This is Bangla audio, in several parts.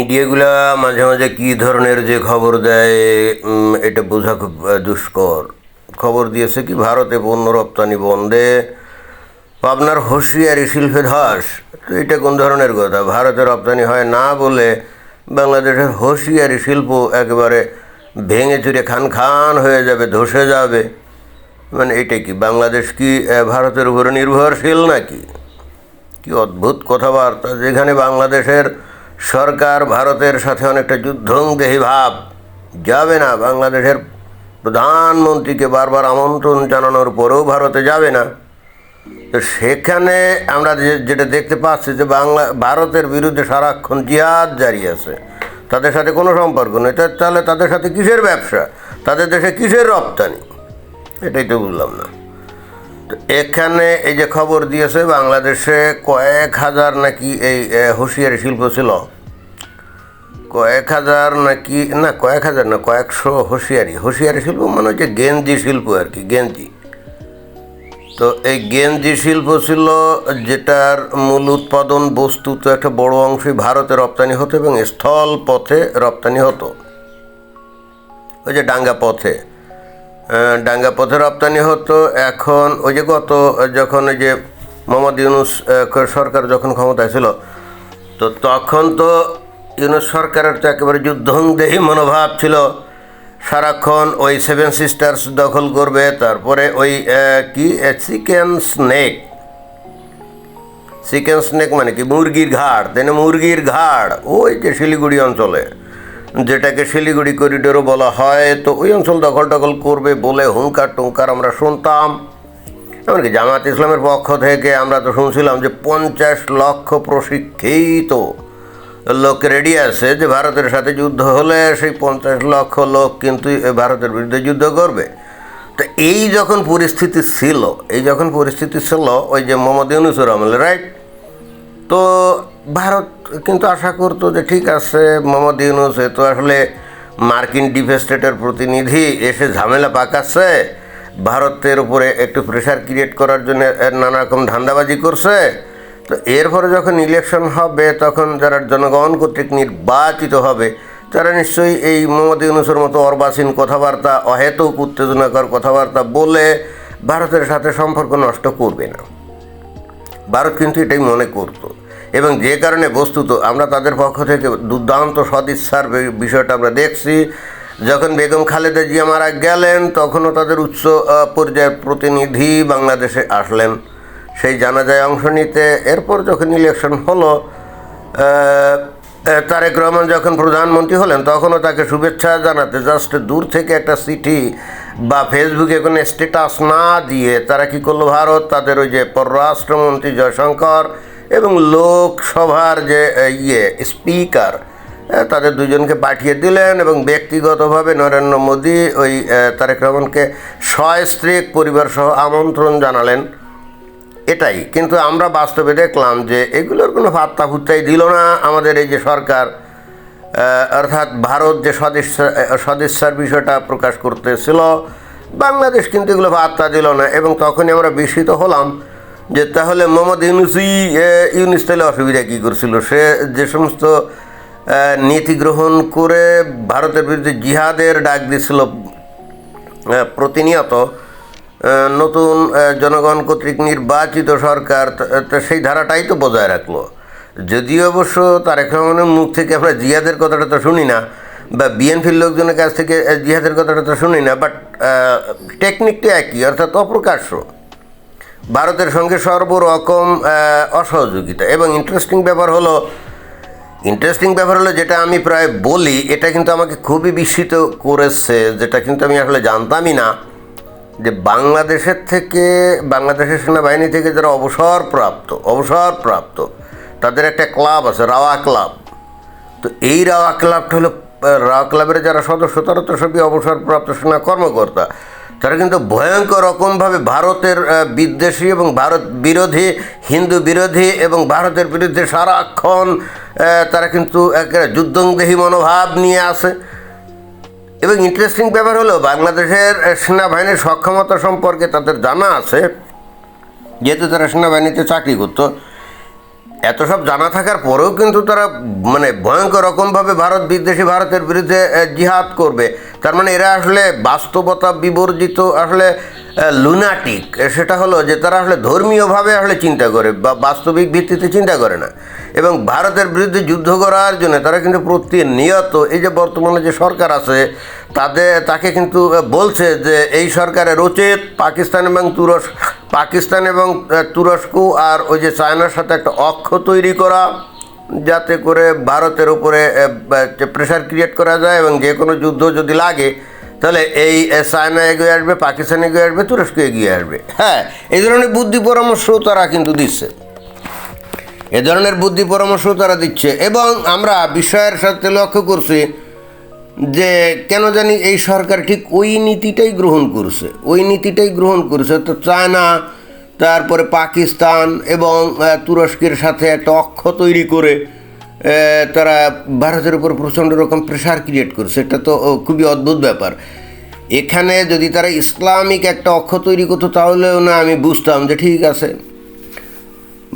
মিডিয়াগুলা মাঝে মাঝে কী ধরনের যে খবর দেয় এটা বোঝা খুব দুষ্কর। খবর দিয়েছে কি ভারতে পণ্য রপ্তানি বন্ধে পাবনার হুঁশিয়ারি শিল্পে ধস। তো এটা কোন ধরনের কথা? ভারতে রপ্তানি হয় না বলে বাংলাদেশের হুঁশিয়ারি শিল্প একেবারে ভেঙে চুরে খান খান হয়ে যাবে, ধসে যাবে। মানে এটা কি বাংলাদেশ কি ভারতের উপরে নির্ভরশীল নাকি? কি অদ্ভুত কথাবার্তা, যেখানে বাংলাদেশের সরকার ভারতের সাথে অনেকটা যুদ্ধংদেহী ভাব। যাবে না, বাংলাদেশের প্রধানমন্ত্রীকে বারবার আমন্ত্রণ জানানোর পরেও ভারতে যাবে না। তো সেখানে আমরা যেটা দেখতে পাচ্ছি যে ভারতের বিরুদ্ধে সারাক্ষণ জিহাদ জারি আছে, তাদের সাথে কোনো সম্পর্ক নেই। তাহলে তাদের সাথে কিসের ব্যবসা, তাদের দেশে কিসের রপ্তানি, এটাই তো বুঝলাম না। তো এখানে এই যে খবর দিয়েছে বাংলাদেশে কয়েক হাজার নাকি এই হুঁশিয়ারি শিল্প ছিল, কয়েক হাজার নাকি না, কয়েক হাজার না, কয়েকশো হুঁশিয়ারি শিল্প মানে হচ্ছে গেঞ্জি শিল্প আর কি, গেঞ্জি। তো এই গেঞ্জি শিল্প ছিল যেটার মূল উৎপাদন বস্তু তো একটা বড় অংশই ভারতে রপ্তানি হতো এবং স্থল পথে রপ্তানি হতো। ওই যে ডাঙ্গা পথে রপ্তানি হতো। এখন ওই যে যখন ওই যে মোহাম্মদ ইউনূস সরকার যখন ক্ষমতায় ছিল, তো তখন তো ইউনূস সরকারের তো একেবারে যুদ্ধংদেহী মনোভাব ছিল। সারাক্ষণ ওই সেভেন সিস্টার্স দখল করবে, তারপরে ওই চিকেন স্নেক মানে কি মুরগির ঘাড়, তাই না? মুরগির ঘাড় ওই যে শিলিগুড়ি অঞ্চলে, যেটাকে শিলিগুড়ি করিডোরও বলা হয়, তো ওই অঞ্চল দখল করবে বলে হুঙ্কার টুঙ্কার আমরা শুনতাম। এমনকি জামায়াত ইসলামের পক্ষ থেকে আমরা তো শুনছিলাম যে 50 লক্ষ প্রশিক্ষিত লোক রেডি আছে, যে ভারতের সাথে যুদ্ধ হলে সেই 50 লক্ষ লোক কিন্তু ভারতের বিরুদ্ধে যুদ্ধ করবে। তো এই যখন পরিস্থিতি ছিল ওই যে মোহাম্মদ ইউনূসের আমলে, রাইট? তো ভারত কিন্তু আশা করতো যে ঠিক আছে, মোহাম্মদ ইউনূস তো আসলে মার্কিন ডিপ স্টেটের প্রতিনিধি, এসে ঝামেলা পাকাচ্ছে, ভারতের উপরে একটু প্রেশার ক্রিয়েট করার জন্য নানা রকম ধান্দাবাজি করছে। তো এরপরে যখন ইলেকশন হবে, তখন যারা জনগণ কর্তৃক নির্বাচিত হবে, তারা নিশ্চয়ই এই মোহাম্মদ ইউনূসের মতো অর্বাচীন কথাবার্তা, অহেতুক উত্তেজনাকর কথাবার্তা বলে ভারতের সাথে সম্পর্ক নষ্ট করবে না। ভারত কিন্তু এটাই মনে করত, এবং যে কারণে বস্তুত আমরা তাদের পক্ষ থেকে দুর্দান্ত সদিচ্ছার বিষয়টা আমরা দেখছি। যখন বেগম খালেদা জিয়া মারা গেলেন, তখনও তাদের উচ্চ পর্যায়ের প্রতিনিধি বাংলাদেশে আসলেন সেই জানাজায় অংশ নিতে। এরপর যখন ইলেকশন হলো, তারেক রহমান যখন প্রধানমন্ত্রী হলেন, তখনও তাকে শুভেচ্ছা জানাতে জাস্ট দূর থেকে একটা চিঠি বা ফেসবুকে কোনো স্ট্যাটাস না দিয়ে তারা কী করলো, ভারত তাদের ওই যে পররাষ্ট্রমন্ত্রী জয়শঙ্কর এবং লোকসভার যে স্পিকার, তাদের দুজনকে পাঠিয়ে দিলেন এবং ব্যক্তিগতভাবে নরেন্দ্র মোদী ওই তারেক রহমানকে সস্ত্রীক পরিবার সহ আমন্ত্রণ জানালেন। এটাই কিন্তু আমরা বাস্তবে দেখলাম যে এগুলোর কোনো পাত্তা ফুত্তাই দিল না আমাদের এই যে সরকার, অর্থাৎ ভারত যে সদিচ্ছার বিষয়টা প্রকাশ করতেছিল, বাংলাদেশ কিন্তু এগুলো পাত্তা দিল না। এবং তখনই আমরা বিস্মিত হলাম যে তাহলে মোহাম্মদ ইউনূস তাহলে অসুবিধা কী করছিল? সে যে সমস্ত নীতি গ্রহণ করে ভারতের বিরুদ্ধে জিহাদের ডাক দিয়েছিল প্রতিনিয়ত, নতুন জনগণ কর্তৃক নির্বাচিত সরকার সেই ধারাটাই তো বজায় রাখলো। যদিও অবশ্য তারেক রহমানের মুখ থেকে আমরা জিহাদের কথাটা তো শুনি না, বা বিএনপির লোকজনের কাছ থেকে জিহাদের কথাটা তো শুনি না, বাট টেকনিকটা একই, অর্থাৎ অপ্রকাশ্য ভারতের সঙ্গে সর্বরকম অসহযোগিতা। এবং ইন্টারেস্টিং ব্যাপার হলো যেটা আমি প্রায় বলি, এটা কিন্তু আমাকে খুবই বিস্মিত করেছে, যেটা কিন্তু আমি আসলে জানতামই না, যে বাংলাদেশের সেনাবাহিনী থেকে যারা অবসরপ্রাপ্ত তাদের একটা ক্লাব আছে, রাওয়া ক্লাব। তো এই রাওয়া ক্লাবের যারা সদস্য, তারা তো সবই অবসরপ্রাপ্ত সেনা কর্মকর্তা। তারা কিন্তু ভয়ঙ্কর রকমভাবে ভারতের বিদ্বেষী এবং ভারত বিরোধী, হিন্দু বিরোধী এবং ভারতের বিরুদ্ধে সারাক্ষণ তারা কিন্তু একটা যুদ্ধংদেহী মনোভাব নিয়ে আসে। এবং ইন্টারেস্টিং ব্যাপার হলো, বাংলাদেশের সেনাবাহিনীর সক্ষমতা সম্পর্কে তাদের জানা আছে, যেহেতু তারা সেনাবাহিনীতে চাকরি করতো। এত সব জানা থাকার পরেও কিন্তু তারা মানে ভয়ঙ্কর রকমভাবে ভারত বিদ্বেষী, ভারতের বিরুদ্ধে জিহাদ করবে। তার মানে এরা আসলে বাস্তবতা বিবর্জিত আসলে লুনাটিক। সেটা হলো যে তারা আসলে ধর্মীয়ভাবে আসলে চিন্তা করে বা বাস্তবিক ভিত্তিতে চিন্তা করে না। এবং ভারতের বিরুদ্ধে যুদ্ধ করার জন্য তারা কিন্তু প্রতিনিয়ত এই যে বর্তমানে যে সরকার আছে তাকে কিন্তু বলছে যে এই সরকারের উচিত পাকিস্তান এবং তুরস্ক আর ওই যে চায়নার সাথে একটা অক্ষ তৈরি করা, যাতে করে ভারতের উপরে প্রেশার ক্রিয়েট করা যায় এবং যে কোনো যুদ্ধ যদি লাগে তাহলে এই চায়না এগিয়ে আসবে, পাকিস্তান এগিয়ে আসবে, তুরস্ক এগিয়ে আসবে। হ্যাঁ, এই ধরনের বুদ্ধি পরামর্শ তারা কিন্তু দিচ্ছে, এ ধরনের বুদ্ধি পরামর্শ তারা দিচ্ছে। এবং আমরা বিষয়ের সাথে লক্ষ্য করছি যে কেন জানি এই সরকার ঠিক ওই নীতিটাই গ্রহণ করছে। তো চায়না, তারপরে পাকিস্তান এবং তুরস্কের সাথে একটা অক্ষ তৈরি করে তারা ভারতের উপর প্রচণ্ড রকম প্রেশার ক্রিয়েট করছে। এটা তো খুবই অদ্ভুত ব্যাপার। এখানে যদি তারা ইসলামিক একটা অক্ষ তৈরি করতো তাহলেও না আমি বুঝতাম যে ঠিক আছে,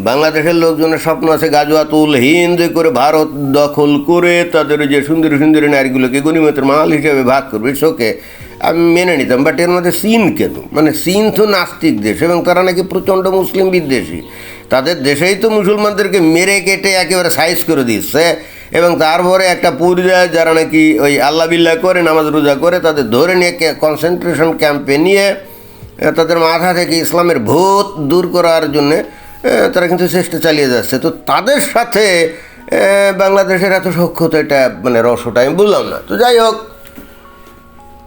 বাংলাদেশের লোকজনের স্বপ্ন আছে গাজওয়াতুল হিন্দ করে ভারত দখল করে তাদের যে সুন্দরী সুন্দরী নারীগুলোকে গনিমতের মাল হিসেবে ভাগ করবে, শোকে আমি মেনে নিতাম। বাট এর মধ্যে চীন কেন? মানে চীন তো নাস্তিক দেশ এবং তারা নাকি প্রচণ্ড মুসলিম বিদ্বেষী। তাদের দেশেই তো মুসলমানদেরকে মেরে কেটে একেবারে সাইজ করে দিচ্ছে এবং তারপরে একটা পরিবার যারা নাকি ওই আল্লাহ বিল্লাহ করে, নামাজ রোজা করে, তাদের ধরে নিয়ে কনসেন্ট্রেশন ক্যাম্পে নিয়ে তাদের মাথা থেকে ইসলামের ভূত দূর করার জন্যে তারা কিন্তু চেষ্টা চালিয়ে যাচ্ছে। তো তাদের সাথে বাংলাদেশের এত সখ্যতা, এটা মানে রহস্যটা আমি বললাম না। তো যাই হোক,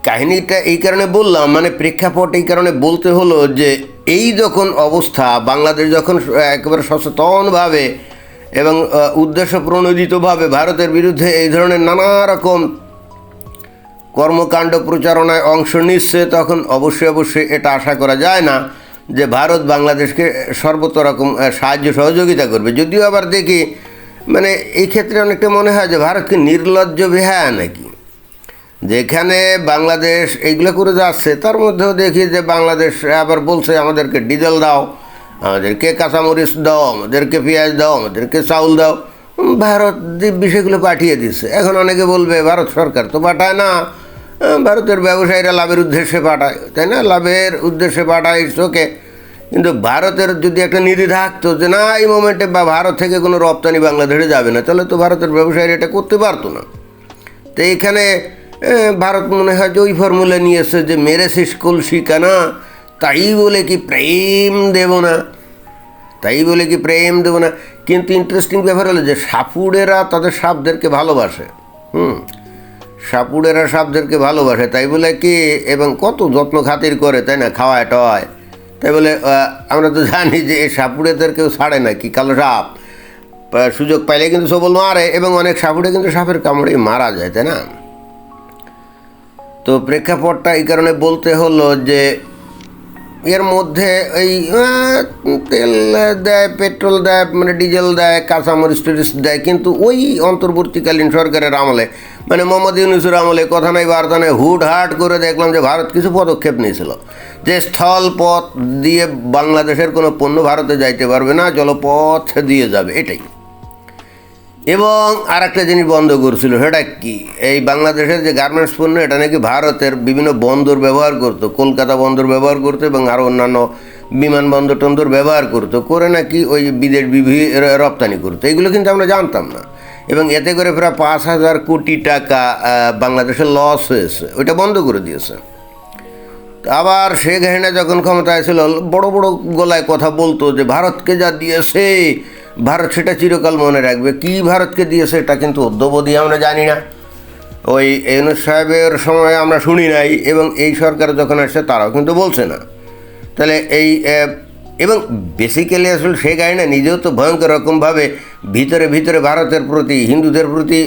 কাহিনীটা এই কারণে বললাম, মানে প্রেক্ষাপট এই কারণে বলতে হলো যে এই যখন অবস্থা, বাংলাদেশ যখন একেবারে সচেতনভাবে এবং উদ্দেশ্য প্রণোদিতভাবে ভারতের বিরুদ্ধে এই ধরনের নানা রকম কর্মকাণ্ড প্রচারণায় অংশ নিচ্ছে, তখন অবশ্যই এটা আশা করা যায় না যে ভারত বাংলাদেশকে সর্বত রকম সাহায্য সহযোগিতা করবে। যদিও আবার দেখি মানে এই ক্ষেত্রে অনেকটা মনে হয় যে ভারতকে নির্লজ্জ বেহায়া নাকি, যেখানে বাংলাদেশ এইগুলো করে যাচ্ছে তার মধ্যেও দেখি যে বাংলাদেশ আবার বলছে আমাদেরকে ডিজেল দাও, আমাদেরকে কাঁচামরিচ দাও, আমাদেরকে পেঁয়াজ দাও, আমাদেরকে চাউল দাও। ভারত যে বিষয়গুলো পাঠিয়ে দিচ্ছে। এখন অনেকে বলবে ভারত সরকার তো পাঠায় না, ভারতের ব্যবসায়ীরা লাভের উদ্দেশ্যে পাঠায়, তাই না? লাভের উদ্দেশ্যে পাঠায় চোখে। কিন্তু ভারতের যদি একটা নীতি থাকতো যে না এই মোমেন্টে বা ভারত থেকে কোনো রপ্তানি বাংলাদেশে যাবে না, তাহলে তো ভারতের ব্যবসায়ীরা এটা করতে পারতো না। তো এইখানে ভারত মনে হয় যে ওই ফর্মুলা নিয়েছে যে মেরেছিস কলসি কানা, তাই বলে কি প্রেম দেব না। কিন্তু ইন্টারেস্টিং ব্যাপার হলো যে সাপুড়েরা তাদের সাপদেরকে ভালোবাসে। সাপুড়েরা সাপদেরকে ভালোবাসে, তাই বলে কি, এবং কত যত্ন খাতির করে, তাই না, খাওয়ায় টয়। তাই বলে আমরা তো জানি যে এই সাপুড়েদের কেউ ছাড়ে না, কি কালো সাপ সুযোগ পাইলে কিন্তু সবল মারে, এবং অনেক সাপুড়ে কিন্তু সাপের কামড়েই মারা যায়, তাই না? তো প্রেক্ষাপটটা এই কারণে বলতে হলো যে এর মধ্যে এই তেল দেয়, পেট্রোল দেয়, মানে ডিজেল দেয়, কাঁচামরিচ টরিচ দেয়, কিন্তু ওই অন্তর্বর্তীকালীন সরকারের আমলে, মানে মোহাম্মদ ইউনূসের আমলে কথা নাই বার্তা নেই, হুটহাট করে দেখলাম যে ভারত কিছু পদক্ষেপ নিয়েছিল যে স্থল পথ দিয়ে বাংলাদেশের কোনো পণ্য ভারতে যাইতে পারবে না, জলপথ দিয়ে যাবে, এটাই। এবং আর একটা জিনিস বন্ধ করছিল, সেটা কি, এই বাংলাদেশের যে গার্মেন্টস পণ্য এটা নাকি ভারতের বিভিন্ন বন্দর ব্যবহার করতো, কলকাতা বন্দর ব্যবহার করতো এবং আরও অন্যান্য বিমানবন্দর টন্দর ব্যবহার করতো, করে নাকি ওই বিদেশ রপ্তানি করতো। এগুলো কিন্তু আমরা জানতাম না, এবং এতে করে প্রায় 5,000 কোটি টাকা বাংলাদেশের লস হয়েছে, ওইটা বন্ধ করে দিয়েছে। আবার শেখ হাসিনা যখন ক্ষমতায় ছিল বড় বড় গলায় কথা বলতো যে ভারতকে যা দিয়েছে ভারত সেটা চিরকাল মনে রাখবে। কি ভারতকে দিয়েছে এটা কিন্তু অদ্যবধি আমরা জানি না, ওই ইউনূস সাহেবের সময় আমরা শুনি নাই, এবং এই সরকার যখন আসছে তারাও কিন্তু বলছে না। তাহলে এই এবং বেসিক্যালি আসলে শেখ হাসিনা নিজেও তো ভয়ঙ্কর রকমভাবে ভিতরে ভিতরে ভারতের প্রতি, হিন্দুদের প্রতি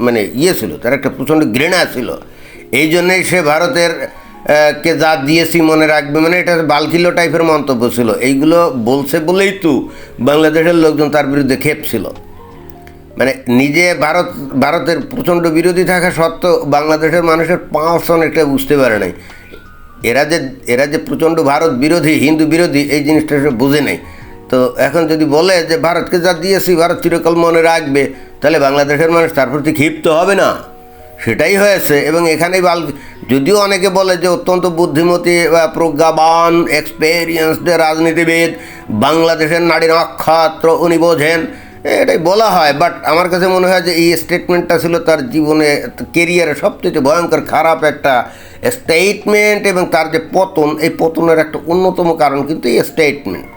মানে ছিল, তার একটা প্রচণ্ড ঘৃণা ছিল। এই জন্যেই সে ভারতের কে যা দিয়েছি মনে রাখবে, মানে এটা বালকিলো টাইপের মন্তব্য ছিল। এইগুলো বলছে বলেই তো বাংলাদেশের লোকজন তার বিরুদ্ধে ক্ষেপছিল। মানে নিজে ভারতের প্রচণ্ড বিরোধী থাকা সত্ত্বেও বাংলাদেশের মানুষের 5 অনেকটা বুঝতে পারে নাই, এরা যে প্রচণ্ড ভারত বিরোধী, হিন্দু বিরোধী, এই জিনিসটা সে বোঝে নাই। তো এখন যদি বলে যে ভারতকে যা দিয়েছি ভারত চিরকাল মনে রাখবে, তাহলে বাংলাদেশের মানুষ তার প্রতি ক্ষিপ্ত হবে না? সেটাই হয়েছে। এবং এখানেই যদিও অনেকে বলে যে অত্যন্ত বুদ্ধিমতী প্রজ্ঞাবান এক্সপেরিয়েন্সড রাজনীতিবিদ, বাংলাদেশের নারী নক্ষত্র উনি বোঝেন, এটাই বলা হয়। বাট আমার কাছে মনে হয় যে এই স্টেটমেন্টটা ছিল তার জীবনে কেরিয়ারে সবচেয়ে ভয়ঙ্কর খারাপ একটা স্টেটমেন্ট। এবং তার যে পতন, এই পতনের একটা অন্যতম কারণ কিন্তু এই স্টেটমেন্ট।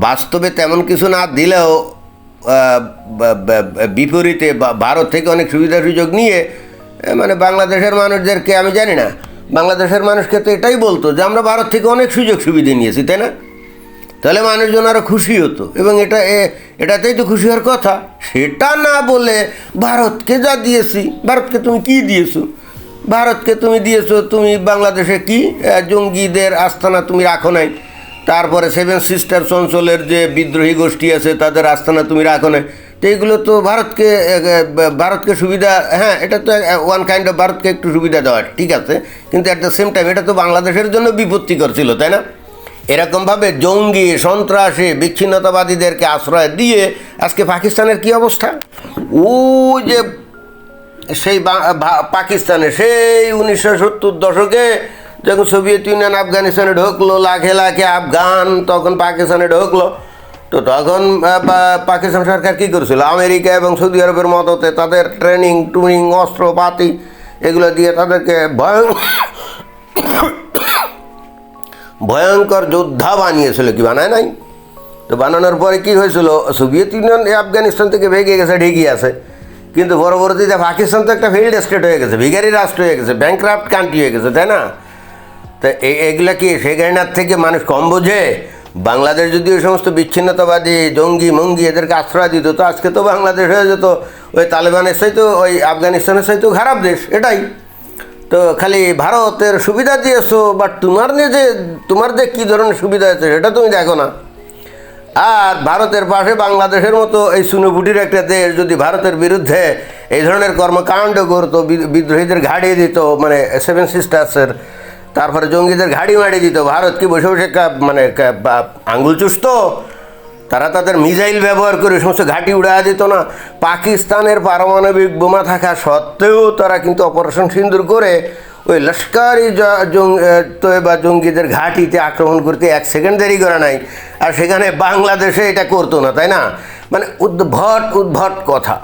বাস্তবে তেমন কিছু না দিলেও বিপরীতে ভারত থেকে অনেক সুবিধা সুযোগ নিয়ে মানে বাংলাদেশের মানুষদেরকে, আমি জানি না, বাংলাদেশের মানুষকে তো এটাই বলতো যে আমরা ভারত থেকে অনেক সুযোগ সুবিধা নিয়েছি, তাই না? তাহলে মানুষজন আরও খুশি হতো এবং এটাতেই তো খুশি হওয়ার কথা। সেটা না বলে ভারতকে যা দিয়েছি, ভারতকে তুমি কি দিয়েছো? ভারতকে তুমি দিয়েছো, তুমি বাংলাদেশে কি জঙ্গিদের আস্তানা তুমি রাখো নাই, তারপরে সেভেন সিস্টার্স অঞ্চলের যে বিদ্রোহী গোষ্ঠী আছে তাদের আস্তানা তুমি রাখো নাই। তো এইগুলো তো ভারতকে সুবিধা, হ্যাঁ এটা তো ওয়ান কাইন্ড অফ ভারতকে একটু সুবিধা দেওয়া, ঠিক আছে, কিন্তু অ্যাট দ্য সেম টাইম এটা তো বাংলাদেশের জন্য বিপত্তিকর ছিল, তাই না? এরকমভাবে জঙ্গি সন্ত্রাসী বিচ্ছিন্নতাবাদীদেরকে আশ্রয় দিয়ে আজকে পাকিস্তানের কি অবস্থা? ও যে সেই পাকিস্তানে সেই 1970 দশকে যখন সোভিয়েত ইউনিয়ন আফগানিস্তানে ঢুকলো, লাখে লাখে আফগান তখন পাকিস্তানে ঢুকলো, তো তখন পাকিস্তান সরকার কী করেছিল? আমেরিকা এবং সৌদি আরবের মদতে তাদের ট্রেনিং অস্ত্রপাতি এগুলো দিয়ে তাদেরকে ভয়ঙ্কর যোদ্ধা বানিয়েছিল, কি বানায় নাই? তো বানানোর পরে কী হয়েছিল? সোভিয়েত ইউনিয়ন আফগানিস্তান থেকে ভেঙে গেছে, ঠিকই আছে, কিন্তু পরবর্তীতে পাকিস্তান তো একটা ফেইল্ড স্টেট হয়ে গেছে, ভিখারি রাষ্ট্র হয়ে গেছে, ব্যাংক্রাফ্ট কান্ট্রি হয়ে গেছে, তাই না? তা এগুলা কি শেখ হাসিনার থেকে মানুষ কম বোঝে? বাংলাদেশ যদি ওই সমস্ত বিচ্ছিন্নতাবাদী জঙ্গি এদেরকে আশ্রয় দিত, তো আজকে তো বাংলাদেশ হয়ে যেত ওই তালেবানের সাথে, ওই আফগানিস্তানের সাথে খারাপ দেশ। এটাই তো, খালি ভারতের সুবিধা দিয়েছো, বাট তোমার যে কী ধরনের সুবিধা আছে সেটা তুমি দেখো না। আর ভারতের পাশে বাংলাদেশের মতো এই সুনুপুটির একটা দেশ যদি ভারতের বিরুদ্ধে এই ধরনের কর্মকাণ্ড করতো, বিদ্রোহীদের ঘাড়িয়ে দিত, মানে সেভেন সিস্টার্সের, তারপরে জঙ্গিদের ঘাড়ি মারিয়ে দিত, ভারত কি বসে বসে আঙ্গুল চুষত? তারা তাদের মিসাইল ব্যবহার করে সমস্ত ঘাঁটি উড়া দিত না? পাকিস্তানের পারমাণবিক বোমা থাকা সত্ত্বেও তারা কিন্তু অপারেশন সিন্দুর করে ওই লস্করি বা জঙ্গিদের ঘাঁটিতে আক্রমণ করতে 1 সেকেন্ড দেরি করে নাই। আর সেখানে বাংলাদেশে এটা করতো না, তাই না? মানে উদ্ভট কথা।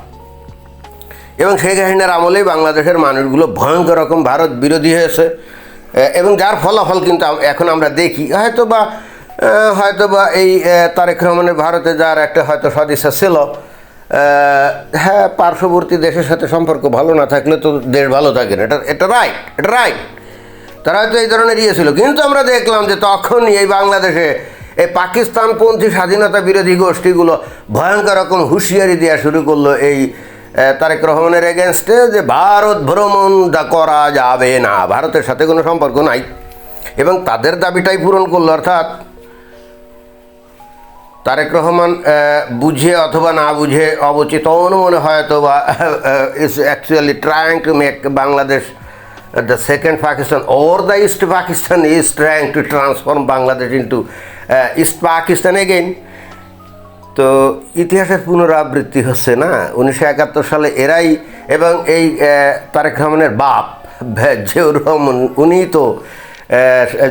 এবং শেখ হাসিনার আমলেই বাংলাদেশের মানুষগুলো ভয়ঙ্কর রকম ভারত বিরোধী হয়েছে, এবং যার ফলাফল কিন্তু এখন আমরা দেখি। হয়তোবা এই তারেক রহমানের ভারতে যার একটা হয়তো সদিচ্ছা ছিল, হ্যাঁ, পার্শ্ববর্তী দেশের সাথে সম্পর্ক ভালো না থাকলে তো দেশ ভালো থাকে না, এটা রাইট। তারা হয়তো এই ধরনের ছিল, কিন্তু আমরা দেখলাম যে তখনই এই বাংলাদেশে এই পাকিস্তানপন্থী স্বাধীনতা বিরোধী গোষ্ঠীগুলো ভয়ঙ্কর রকম হুঁশিয়ারি দেওয়া শুরু করলো এই তারেক রহমানের এগেনস্টে, যে ভারত ভ্রমণ করা যাবে না, ভারতের সাথে কোনো সম্পর্ক নাই। এবং তাদের দাবিটাই পূরণ করলো, অর্থাৎ তারেক রহমান বুঝে অথবা না বুঝে, অবচেতন মনে হয়তো বা is actually trying to make Bangladesh the second Pakistan, or the East Pakistan is trying to transform Bangladesh into East Pakistan again. তো ইতিহাসের পুনরাবৃত্তি হচ্ছে না। 1971 সালে এরাই, এবং এই তারেক রহমানের বাপ জিয়াউর রহমান, উনি তো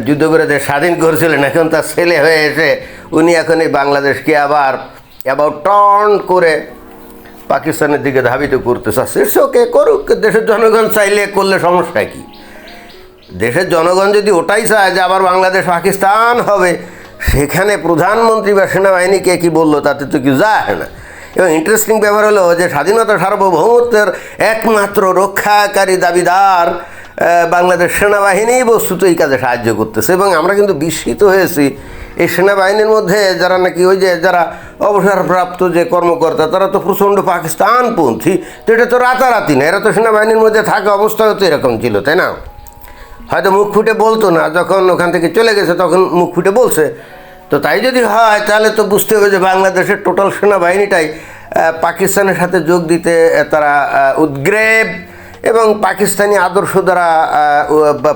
যুদ্ধ করে দেশ স্বাধীন করেছিলেন, এখন তার ছেলে হয়ে এসে উনি এখন এই বাংলাদেশকে আবার টার্ন করে পাকিস্তানের দিকে ধাবিত করতে চাচ্ছে। ওকে করুক, দেশের জনগণ চাইলে করলে সমস্যা কি? দেশের জনগণ যদি ওটাই চায় যে আবার বাংলাদেশ পাকিস্তান হবে, সেখানে প্রধানমন্ত্রী বা সেনাবাহিনীকে কি বললো তাতে তো কিছু যায় না। এবং ইন্টারেস্টিং ব্যাপার হলো যে স্বাধীনতা সার্বভৌমত্বের একমাত্র রক্ষাকারী দাবিদার বাংলাদেশ সেনাবাহিনী বস্তুত এই কাজে সাহায্য করতেছে। এবং আমরা কিন্তু বিস্মিত হয়েছি এই সেনাবাহিনীর মধ্যে যারা নাকি ওই যে যারা অবসরপ্রাপ্ত যে কর্মকর্তা, তারা তো প্রচণ্ড পাকিস্তানপন্থী। তো এটা তো রাতারাতি না, এরা তো সেনাবাহিনীর মধ্যে থাকা অবস্থাও তো এরকম ছিল, তাই না? হয়তো মুখ ফুটে বলতো না, যখন ওখান থেকে চলে গেছে তখন মুখ ফুটে বলছে। তো তাই যদি হয় তাহলে তো বুঝতে হবে যে বাংলাদেশের টোটাল সেনাবাহিনীটাই পাকিস্তানের সাথে যোগ দিতে তারা উদ্গ্রেব, এবং পাকিস্তানি আদর্শ দ্বারা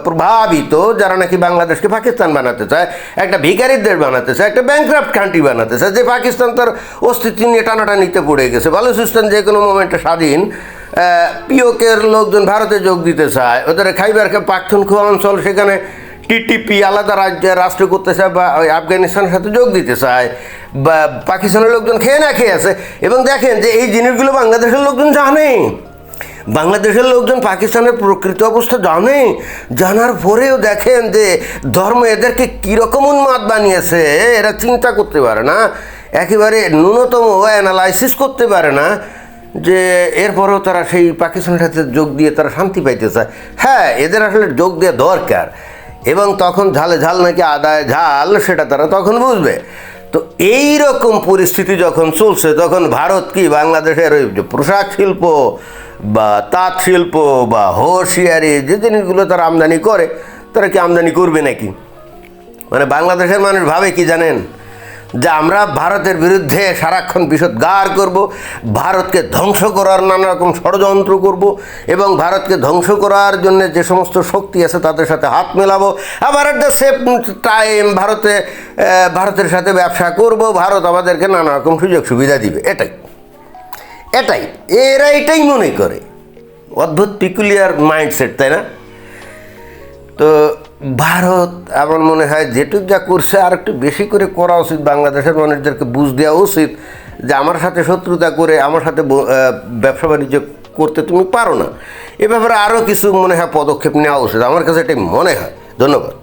প্রভাবিত, যারা নাকি বাংলাদেশকে পাকিস্তান বানাতে চায়, একটা ভিখারির দেশ বানাতে চায়, একটা ব্যাংক্রাফ্ট কান্ট্রি বানাতে চায়, যে পাকিস্তান তার অস্তিত্ব নিয়ে টানাটানিতে পড়ে গেছে। বালুচিস্তান যে কোনো মোমেন্টে স্বাধীন, পিওকের লোকজন ভারতে যোগ দিতে চায়, ওদের খাইবার পাখতুনখোয়া অঞ্চল, সেখানে টিটিপি আলাদা রাষ্ট্র করতে চায়, বা ওই আফগানিস্তানের সাথে যোগ দিতে চায়, বা পাকিস্তানের লোকজন খেয়ে না খেয়ে আছে। এবং দেখেন যে এই জিনিসগুলো বাংলাদেশের লোকজন জানে, বাংলাদেশের লোকজন পাকিস্তানের প্রকৃত অবস্থা জানে, জানার পরেও দেখেন যে ধর্ম এদেরকে কীরকম উন্মাদ বানিয়েছে, এরা চিন্তা করতে পারে না, একেবারে ন্যূনতম অ্যানালাইসিস করতে পারে না, যে এরপরেও তারা সেই পাকিস্তানের সাথে যোগ দিয়ে তারা শান্তি পাইতে চায়। হ্যাঁ, এদের আসলে যোগ দেওয়া দরকার, এবং তখন ঝালে ঝাল নাকি আদায় ঝাল, সেটা তারা তখন বুঝবে। তো এই রকম পরিস্থিতি যখন চলছে, তখন ভারত কি বাংলাদেশের ওই যে পোশাক শিল্প বা তাঁত শিল্প বা হোশিয়ারি যে জিনিসগুলো তারা আমদানি করে, তারা কি আমদানি করবে নাকি? মানে বাংলাদেশের মানুষ ভাবে কি জানেন, যে আমরা ভারতের বিরুদ্ধে সারাক্ষণ বিষোদ্গার করব, ভারতকে ধ্বংস করার নানা রকম ষড়যন্ত্র করব, এবং ভারতকে ধ্বংস করার জন্য যে সমস্ত শক্তি আছে তাদের সাথে হাত মেলাবো, আবার এট দ্য সেম টাইম ভারতের সাথে ব্যবসা করব, ভারত আমাদেরকে নানা রকম সুযোগ সুবিধা দিবে। এরা এটাই মনে করে। অদ্ভুত পিকুলিয়ার মাইন্ডসেট, তাই না? তো ভারত আমার মনে হয় যেটুক যা করছে আর একটু বেশি করে করা উচিত। বাংলাদেশের মানুষদেরকে বুঝ দেওয়া উচিত যে আমার সাথে শত্রুতা করে আমার সাথে ব্যবসা বাণিজ্য করতে তুমি পারো না। এ ব্যাপারে আরও কিছু মনে হয় পদক্ষেপ নেওয়া উচিত, আমার কাছে এটাই মনে হয়। ধন্যবাদ।